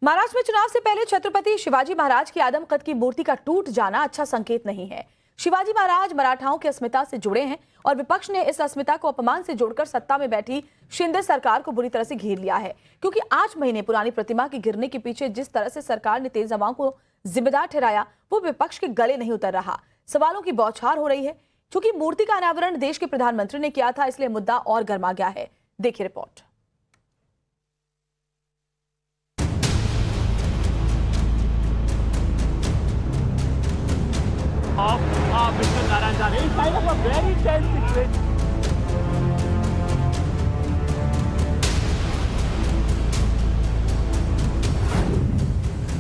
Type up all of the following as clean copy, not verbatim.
महाराष्ट्र में चुनाव से पहले छत्रपति शिवाजी महाराज की आदम कद की मूर्ति का टूट जाना अच्छा संकेत नहीं है। शिवाजी महाराज मराठाओं की अस्मिता से जुड़े हैं और विपक्ष ने इस अस्मिता को अपमान से जोड़कर सत्ता में बैठी शिंदे सरकार को बुरी तरह से घेर लिया है, क्योंकि 8 महीने पुरानी प्रतिमा के गिरने के पीछे जिस तरह से सरकार ने तेज हवाओं को जिम्मेदार ठहराया वो विपक्ष के गले नहीं उतर रहा। सवालों की बौछार हो रही है। क्योंकि मूर्ति का अनावरण देश के प्रधानमंत्री ने किया था, इसलिए मुद्दा और गर्मा गया है। देखिए रिपोर्ट।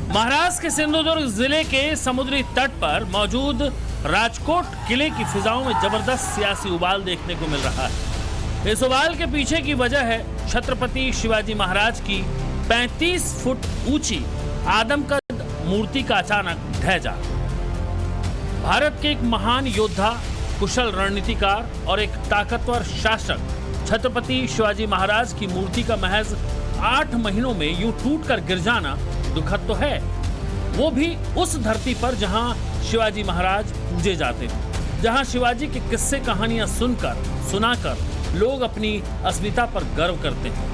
महाराष्ट्र के सिंधुदुर्ग जिले के समुद्री तट पर मौजूद राजकोट किले की फिजाओं में जबरदस्त सियासी उबाल देखने को मिल रहा है। इस उबाल के पीछे की वजह है छत्रपति शिवाजी महाराज की 35 फुट ऊंची आदमकद मूर्ति का अचानक ढह जाना। भारत के एक महान योद्धा, कुशल रणनीतिकार और एक ताकतवर शासक छत्रपति शिवाजी महाराज की मूर्ति का महज 8 महीनों में यूं टूटकर गिर जाना दुखद तो है, वो भी उस धरती पर जहां शिवाजी महाराज पूजे जाते थे, जहां शिवाजी के किस्से कहानियां सुनाकर लोग अपनी अस्मिता पर गर्व करते हैं।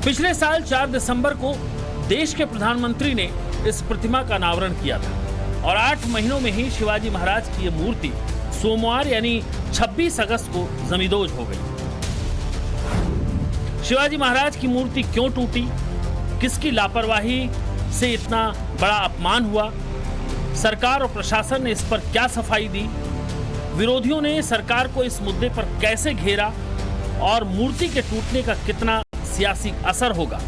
पिछले साल 4 दिसंबर को देश के प्रधानमंत्री ने इस प्रतिमा का अनावरण किया था और 8 महीनों में ही शिवाजी महाराज की यह मूर्ति सोमवार यानी 26 अगस्त को जमींदोज हो गई। शिवाजी महाराज की मूर्ति क्यों टूटी, किसकी लापरवाही से इतना बड़ा अपमान हुआ, सरकार और प्रशासन ने इस पर क्या सफाई दी, विरोधियों ने सरकार को इस मुद्दे पर कैसे घेरा और मूर्ति के टूटने का कितना सियासी असर होगा,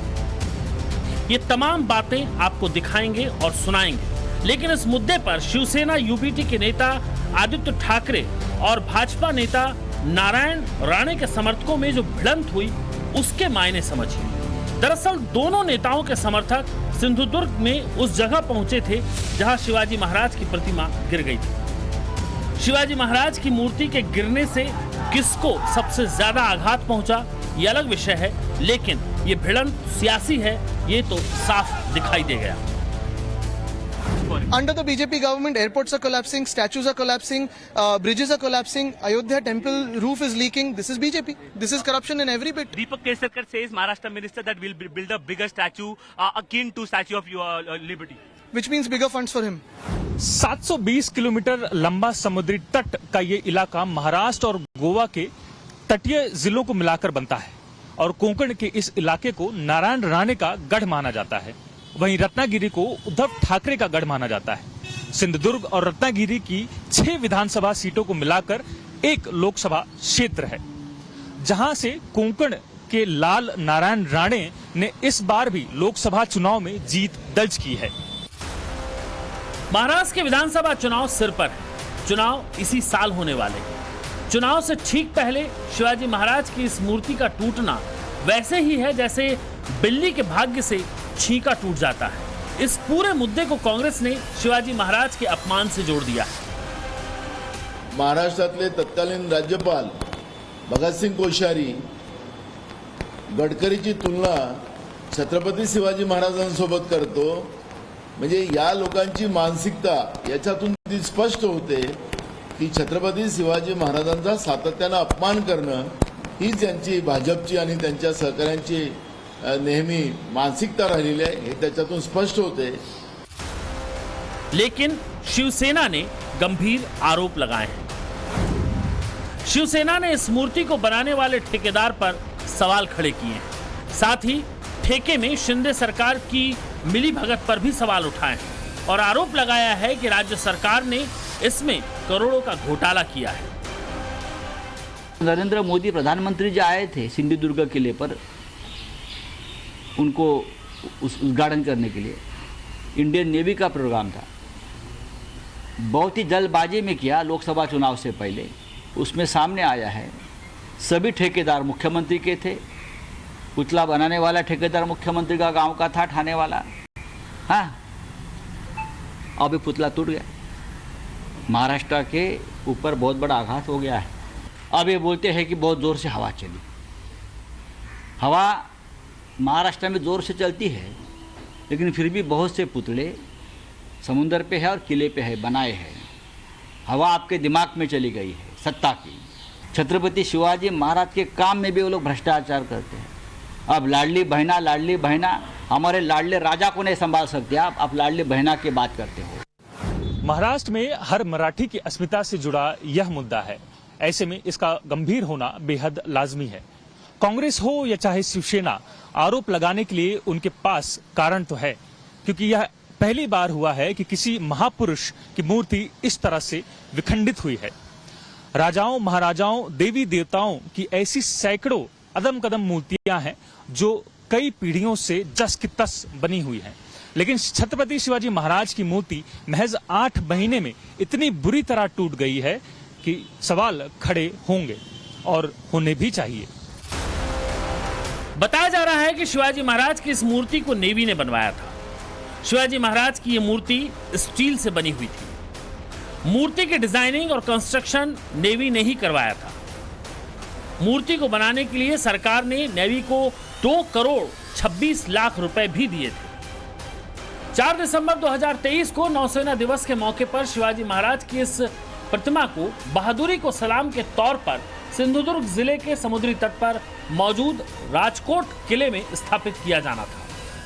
ये तमाम बातें आपको दिखाएंगे और सुनाएंगे। लेकिन इस मुद्दे पर शिवसेना यूबीटी के नेता आदित्य ठाकरे और भाजपा नेता नारायण राणे के समर्थकों में जो भिड़ंत हुई उसके मायने समझिए। दरअसल दोनों नेताओं के समर्थक सिंधुदुर्ग में उस जगह पहुंचे थे जहां शिवाजी महाराज की प्रतिमा गिर गई थी। शिवाजी महाराज की मूर्ति के गिरने से किसको सबसे ज्यादा आघात पहुंचा ये अलग विषय है, लेकिन ये भिड़ंत सियासी है ये तो साफ दिखाई दे गया। Under the BJP government, airports are collapsing, statues are collapsing, bridges are collapsing, Ayodhya temple roof is leaking. This is BJP. This is corruption in every bit. Deepak Kesarakar says, Maharashtra minister, that will build a bigger statue akin to Statue of Liberty. Which means bigger funds for him. 720 kilometre लंबा समुद्री तट का ये इलाका महाराष्ट्र और गोवा के तटीय जिलों को मिलाकर बनता है और कोंकण के इस इलाके को नारायण राणे का गढ़ माना जाता है। वहीं रत्नागिरी को उद्धव ठाकरे का गढ़ माना जाता है। सिंधुदुर्ग और रत्नागिरी की 6 विधानसभा सीटों को मिलाकर एक लोकसभा क्षेत्र है, जहां से कोंकण के लाल नारायण राणे ने इस बार भी लोकसभा चुनाव में जीत दर्ज की है। महाराष्ट्र के विधानसभा चुनाव सिर पर है। चुनाव इसी साल होने वाले हैं। चुनाव से ठीक पहले शिवाजी महाराज की इस मूर्ति का टूटना वैसे ही है जैसे बिल्ली के भाग्य से छींका टूट जाता है। इस पूरे मुद्दे को कांग्रेस ने शिवाजी महाराज के अपमान से जोड़ दिया है। महाराष्ट्रातले तत्कालीन राज्यपाल भगतसिंग कोश्यारी गडकरीची तुलना छत्रपती शिवाजी महाराजांसोबत करतो, म्हणजे या लोकांची मानसिकता याच्यातून ती स्पष्ट होते की छत्रपती शिवाजी महाराजांचा सातत्याने अपमान करणं ही त्यांची भाजपची आणि त्यांच्या सहकाऱ्यांची नेहमी मानसिकता राहिलेली आहे, हे त्याच्यातून स्पष्ट होते। लेकिन शिवसेना ने गंभीर आरोप लगाए हैं। शिवसेना ने इस मूर्ति को बनाने वाले ठेकेदार पर सवाल खड़े किए हैं। साथ ही ठेके में शिंदे सरकार की मिलीभगत पर भी सवाल उठाए हैं और आरोप लगाया है कि राज्य सरकार ने इसमें करोड़ों का घोटाला किया है। नरेंद्र मोदी प्रधानमंत्री जो आए थे सिंधुदुर्ग किले पर उनको उद्घाटन करने के लिए, इंडियन नेवी का प्रोग्राम था, बहुत ही जल्दबाजी में किया लोकसभा चुनाव से पहले। उसमें सामने आया है सभी ठेकेदार मुख्यमंत्री के थे, पुतला बनाने वाला ठेकेदार मुख्यमंत्री का गांव का था, ठाणे वाला। हाँ, अभी पुतला टूट गया, महाराष्ट्र के ऊपर बहुत बड़ा आघात हो गया है। अब ये बोलते हैं कि बहुत ज़ोर से हवा चली। हवा महाराष्ट्र में जोर से चलती है लेकिन फिर भी बहुत से पुतले समुंदर पे है और किले पे है, बनाए हैं। हवा आपके दिमाग में चली गई है सत्ता की। छत्रपति शिवाजी महाराज के काम में भी वो लोग भ्रष्टाचार करते हैं। अब लाडली बहना हमारे लाडले राजा को नहीं संभाल सकते आप लाडली बहना की बात करते हो। महाराष्ट्र में हर मराठी की अस्मिता से जुड़ा यह मुद्दा है। ऐसे में इसका गंभीर होना बेहद लाजमी है। कांग्रेस हो या चाहे शिवसेना, आरोप लगाने के लिए उनके पास कारण तो है, क्योंकि यह पहली बार हुआ है कि किसी महापुरुष की मूर्ति इस तरह से विखंडित हुई है। राजाओं, महाराजाओं, देवी देवताओं की ऐसी सैकड़ों अदम कदम मूर्तियां हैं जो कई पीढ़ियों से जस की तस बनी हुई हैं, लेकिन छत्रपति शिवाजी महाराज की मूर्ति महज 8 महीने में इतनी बुरी तरह टूट गई है कि सवाल खड़े होंगे और होने भी चाहिए। बताया जा रहा है कि शिवाजी महाराज की इस मूर्ति को नेवी ने बनवाया था। शिवाजी महाराज की यह मूर्ति स्टील से बनी हुई थी। मूर्ति की डिजाइनिंग और कंस्ट्रक्शन नेवी ने ही करवाया था। मूर्ति को बनाने के लिए सरकार ने नेवी को 2 करोड़ 26 लाख रुपए भी दिए थे। 4 दिसंबर 2023 को नौसेना दिवस के मौके पर शिवाजी महाराज की इस प्रतिमा को बहादुरी को सलाम के तौर पर सिंधुदुर्ग जिले के समुद्री तट पर मौजूद राजकोट किले में स्थापित किया जाना था।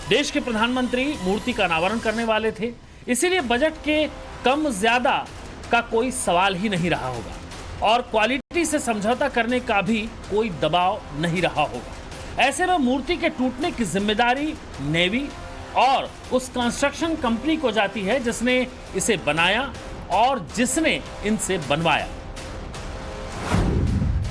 देश के प्रधानमंत्री मूर्ति का अनावरण करने वाले थे, इसीलिए बजट के कम ज्यादा का कोई सवाल ही नहीं रहा होगा और क्वालिटी से समझौता करने का भी कोई दबाव नहीं रहा होगा। ऐसे में मूर्ति के टूटने की जिम्मेदारी नेवी और उस कंस्ट्रक्शन कंपनी को जाती है जिसने इसे बनाया और जिसने इनसे बनवाया।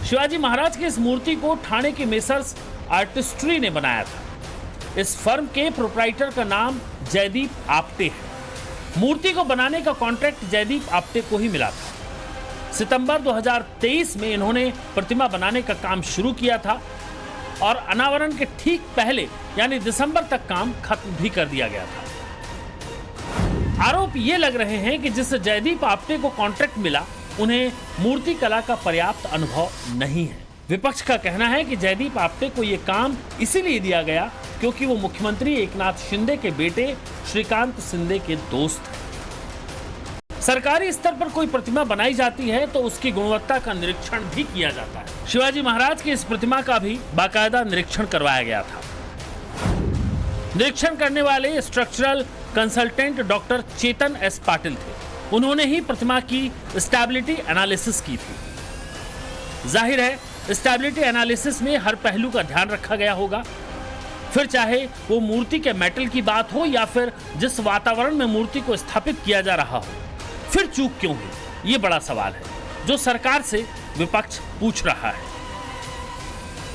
शिवाजी महाराज की इस मूर्ति को ठाणे के मेसर्स आर्टिस्ट्री ने बनाया था। इस फर्म के प्रोप्राइटर का नाम जयदीप आपटे है। मूर्ति को बनाने का कॉन्ट्रैक्ट जयदीप आपटे को ही मिला था। सितंबर 2023 में इन्होंने प्रतिमा बनाने का काम शुरू किया था और अनावरण के ठीक पहले यानी दिसंबर तक काम खत्म भी कर दिया गया था। आरोप ये लग रहे हैं कि जिस जयदीप आपटे को कॉन्ट्रैक्ट मिला उन्हें मूर्ति कला का पर्याप्त अनुभव नहीं है। विपक्ष का कहना है कि जयदीप आपटे को यह काम इसीलिए दिया गया क्योंकि वो मुख्यमंत्री एकनाथ शिंदे के बेटे श्रीकांत शिंदे के दोस्त हैं। सरकारी स्तर पर कोई प्रतिमा बनाई जाती है तो उसकी गुणवत्ता का निरीक्षण भी किया जाता है। शिवाजी महाराज की इस प्रतिमा का भी बाकायदा निरीक्षण करवाया गया था। निरीक्षण करने वाले स्ट्रक्चरल कंसल्टेंट डॉक्टर चेतन एस पाटिल थे। उन्होंने ही प्रतिमा की स्टेबिलिटी एनालिसिस की थी। जाहिर है स्टेबिलिटी एनालिसिस में हर पहलू का ध्यान रखा गया होगा, फिर चाहे वो मूर्ति के मेटल की बात हो या फिर जिस वातावरण में मूर्ति को स्थापित किया जा रहा हो। फिर चूक क्यों हुई, ये बड़ा सवाल है जो सरकार से विपक्ष पूछ रहा है।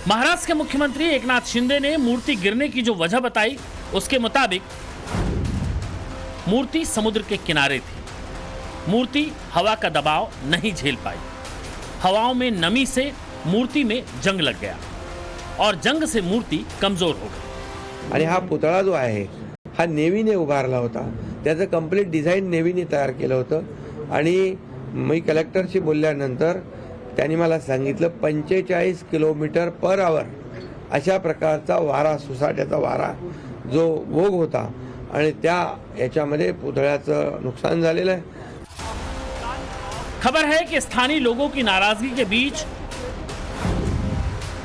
महाराष्ट्र के मुख्यमंत्री एकनाथ शिंदे ने मूर्ति गिरने की जो वजह बताई उसके मुताबिक मूर्ति समुद्र के किनारे थी। मूर्ति हवा का दबाव नहीं झेल पाई। हवाओं में नमी से मूर्ति में जंग लग गया और जंग से मूर्ति कमजोर हो गई। आणि हा पुतळा जो आहे हा नेव्हीने उभारला होता। त्याचं कंप्लीट डिझाईन नेव्हीने तयार केलं होतं आणि मी कलेक्टरशी बोलल्यानंतर त्यांनी मला सांगितलं 45 किलोमीटर पर आवर अशा प्रकारचा वारा, सुसाट्याचा वारा जो वोग होता आणि त्या याच्यामध्ये पुतळ्याचं नुकसान झालेलं आहे। खबर है कि स्थानीय लोगों की नाराजगी के बीच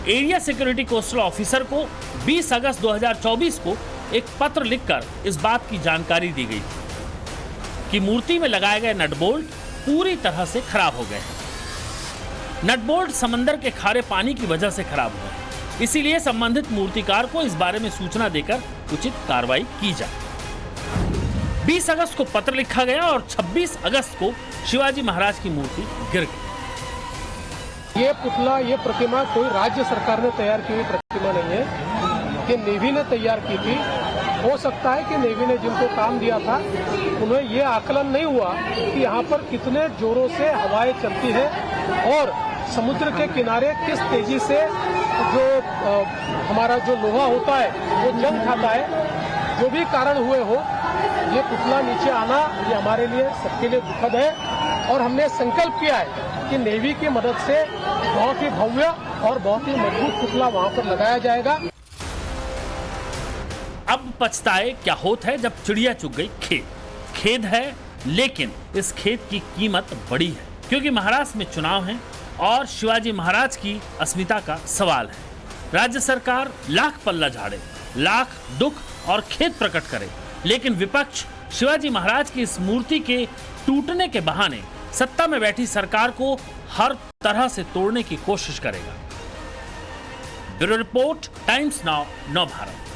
एरिया सिक्योरिटी कोस्टल ऑफिसर को 20 अगस्त 2024 को एक पत्र लिखकर इस बात की जानकारी दी गई कि मूर्ति में लगाए गए नट बोल्ट पूरी तरह से खराब हो गए हैं। नट बोल्ट समंदर के खारे पानी की वजह से खराब हुए, इसीलिए संबंधित मूर्तिकार को इस बारे में सूचना देकर उचित कार्रवाई की जाए। 20 अगस्त को पत्र लिखा गया और 26 अगस्त को शिवाजी महाराज की मूर्ति गिर गई। ये पुतला, ये प्रतिमा कोई राज्य सरकार ने तैयार की हुई प्रतिमा नहीं है, ये नेवी ने तैयार की थी। हो सकता है कि नेवी ने जिनको काम दिया था उन्हें ये आकलन नहीं हुआ कि यहाँ पर कितने जोरों से हवाएं चलती है और समुद्र के किनारे किस तेजी से जो हमारा जो लोहा होता है वो जंग खाता है। जो भी कारण हुए हो, ये पुतला नीचे आना ये हमारे लिए सबके लिए दुखद है और हमने संकल्प किया है कि नेवी की मदद से बहुत ही भव्य और बहुत ही मजबूत पुतला वहां पर लगाया जाएगा। अब पछताए क्या होता है जब चिड़िया चुग गई खेत। खेद है, लेकिन इस खेत की कीमत बड़ी है, क्योंकि महाराष्ट्र में चुनाव हैं और शिवाजी महाराज की अस्मिता का सवाल है। राज्य सरकार लाख पल्ला झाड़े, लाख दुख और खेद प्रकट करे, लेकिन विपक्ष शिवाजी महाराज की इस मूर्ति के टूटने के बहाने सत्ता में बैठी सरकार को हर तरह से तोड़ने की कोशिश करेगा। ब्यूरो रिपोर्ट, टाइम्स नाउ, नव भारत।